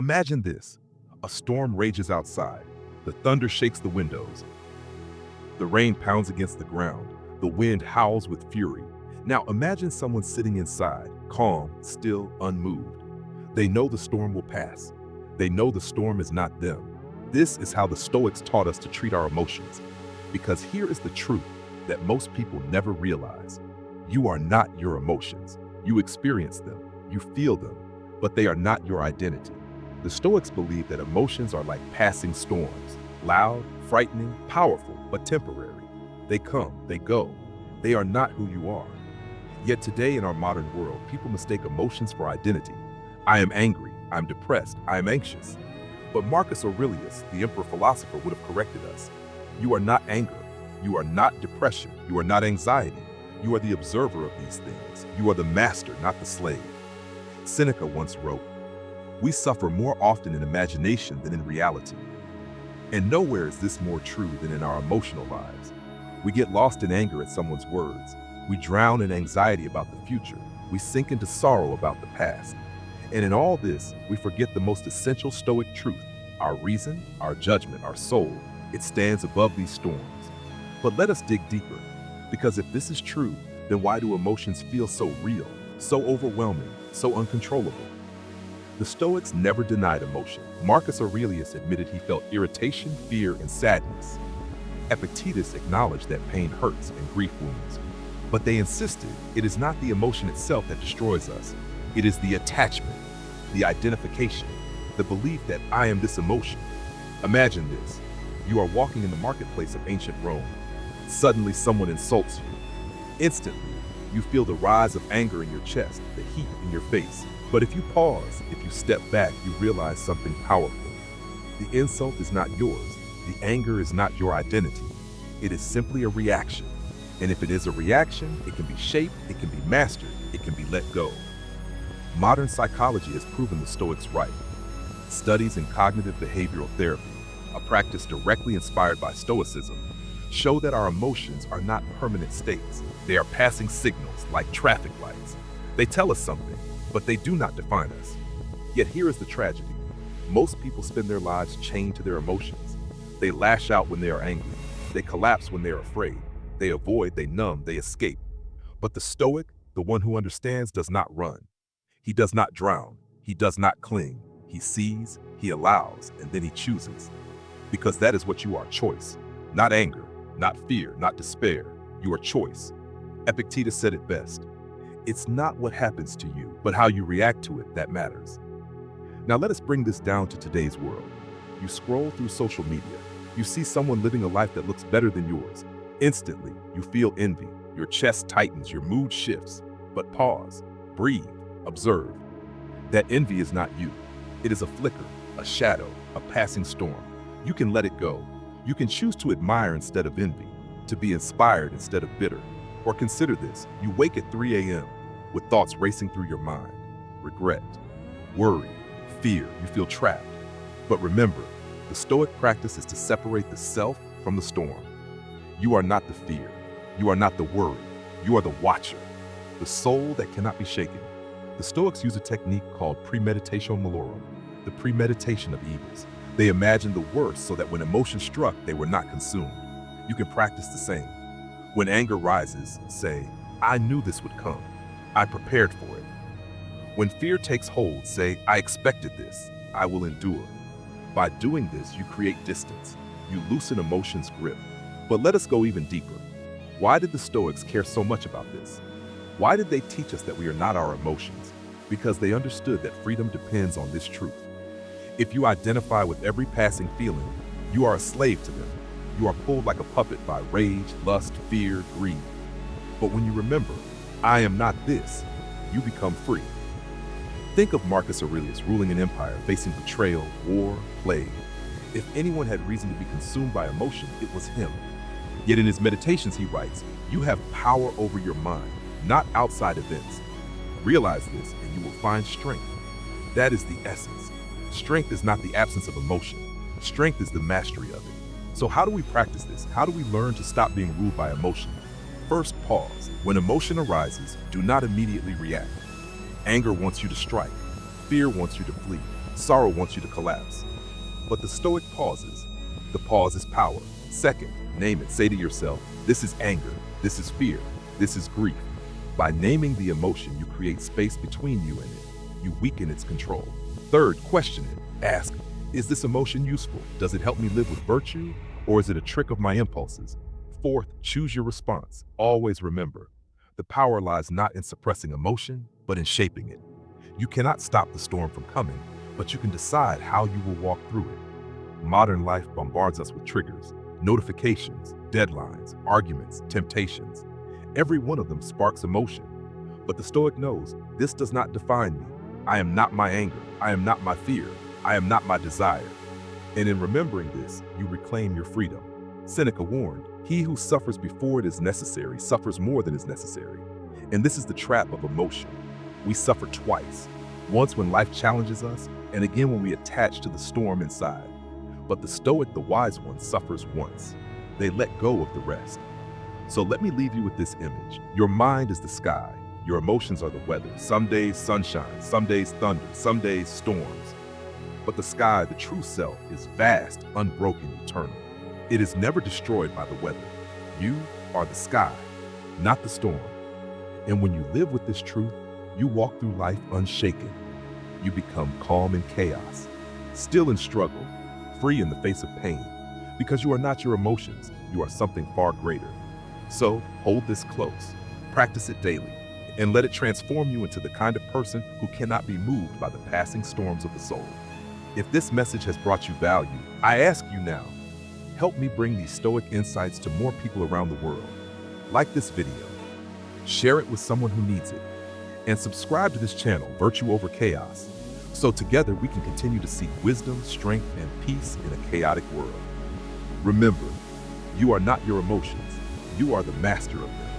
Imagine this. A storm rages outside. The thunder shakes the windows. The rain pounds against the ground. The wind howls with fury. Now imagine someone sitting inside, calm, still, unmoved. They know the storm will pass. They know the storm is not them. This is how the Stoics taught us to treat our emotions. Because here is the truth that most people never realize. You are not your emotions. You experience them, you feel them, but they are not your identity. The Stoics believe that emotions are like passing storms, loud, frightening, powerful, but temporary. They come, they go. They are not who you are. Yet today in our modern world, people mistake emotions for identity. I am angry, I'm depressed, I am anxious. But Marcus Aurelius, the emperor philosopher, would have corrected us. You are not anger, you are not depression, you are not anxiety. You are the observer of these things. You are the master, not the slave. Seneca once wrote, "We suffer more often in imagination than in reality." And nowhere is this more true than in our emotional lives. We get lost in anger at someone's words. We drown in anxiety about the future. We sink into sorrow about the past. And in all this, we forget the most essential Stoic truth. Our reason, our judgment, our soul, it stands above these storms. But let us dig deeper. Because if this is true, then why do emotions feel so real, so overwhelming, so uncontrollable? The Stoics never denied emotion. Marcus Aurelius admitted he felt irritation, fear, and sadness. Epictetus acknowledged that pain hurts and grief wounds. But they insisted it is not the emotion itself that destroys us. It is the attachment, the identification, the belief that I am this emotion. Imagine this. You are walking in the marketplace of ancient Rome. Suddenly someone insults you. Instantly, you feel the rise of anger in your chest, the heat in your face. But if you pause, if you step back, you realize something powerful. The insult is not yours. The anger is not your identity. It is simply a reaction. And if it is a reaction, it can be shaped, it can be mastered, it can be let go. Modern psychology has proven the Stoics right. Studies in cognitive behavioral therapy, a practice directly inspired by Stoicism, show that our emotions are not permanent states. They are passing signals like traffic lights. They tell us something, but they do not define us. Yet here is the tragedy. Most people spend their lives chained to their emotions. They lash out when they are angry. They collapse when they are afraid. They avoid, they numb, they escape. But the Stoic, the one who understands, does not run. He does not drown. He does not cling. He sees, he allows, and then he chooses. Because that is what you are, choice. Not anger, not fear, not despair. You are choice. Epictetus said it best. It's not what happens to you, but how you react to it that matters. Now let us bring this down to today's world. You scroll through social media. You see someone living a life that looks better than yours. Instantly, you feel envy. Your chest tightens, your mood shifts. But pause, breathe, observe. That envy is not you. It is a flicker, a shadow, a passing storm. You can let it go. You can choose to admire instead of envy, to be inspired instead of bitter. Or consider this, you wake at 3 a.m. with thoughts racing through your mind. Regret, worry, fear, you feel trapped. But remember, the Stoic practice is to separate the self from the storm. You are not the fear. You are not the worry. You are the watcher, the soul that cannot be shaken. The Stoics use a technique called premeditatio malorum, the premeditation of evils. They imagined the worst so that when emotion struck, they were not consumed. You can practice the same. When anger rises, say, I knew this would come. I prepared for it. When fear takes hold, say, I expected this. I will endure. By doing this, you create distance. You loosen emotion's grip. But let us go even deeper. Why did the Stoics care so much about this? Why did they teach us that we are not our emotions? Because they understood that freedom depends on this truth. If you identify with every passing feeling, you are a slave to them. You are pulled like a puppet by rage, lust, fear, greed. But when you remember, I am not this, you become free. Think of Marcus Aurelius ruling an empire, facing betrayal, war, plague. If anyone had reason to be consumed by emotion, it was him. Yet in his meditations he writes, you have power over your mind, not outside events. Realize this and you will find strength. That is the essence. Strength is not the absence of emotion. Strength is the mastery of it. So how do we practice this? How do we learn to stop being ruled by emotion? First, pause. When emotion arises, do not immediately react. Anger wants you to strike. Fear wants you to flee. Sorrow wants you to collapse. But the Stoic pauses. The pause is power. Second, name it. Say to yourself, this is anger, this is fear, this is grief. By naming the emotion, you create space between you and it. You weaken its control. Third, question it. Ask, is this emotion useful? Does it help me live with virtue? Or is it a trick of my impulses? Fourth, choose your response. Always remember, the power lies not in suppressing emotion, but in shaping it. You cannot stop the storm from coming, but you can decide how you will walk through it. Modern life bombards us with triggers, notifications, deadlines, arguments, temptations. Every one of them sparks emotion. But the Stoic knows, this does not define me. I am not my anger. I am not my fear. I am not my desire. And in remembering this, you reclaim your freedom. Seneca warned, he who suffers before it is necessary suffers more than is necessary. And this is the trap of emotion. We suffer twice. Once when life challenges us, and again when we attach to the storm inside. But the Stoic, the wise one, suffers once. They let go of the rest. So let me leave you with this image. Your mind is the sky. Your emotions are the weather. Some days sunshine, some days thunder, some days storms. But the sky, the true self, is vast, unbroken, eternal. It is never destroyed by the weather. You are the sky, not the storm. And when you live with this truth, you walk through life unshaken. You become calm in chaos, still in struggle, free in the face of pain, because you are not your emotions, you are something far greater. So hold this close, practice it daily, and let it transform you into the kind of person who cannot be moved by the passing storms of the soul. If this message has brought you value, I ask you now, help me bring these Stoic insights to more people around the world. Like this video, share it with someone who needs it, and subscribe to this channel, Virtue Over Chaos, so together we can continue to seek wisdom, strength, and peace in a chaotic world. Remember, you are not your emotions, you are the master of them.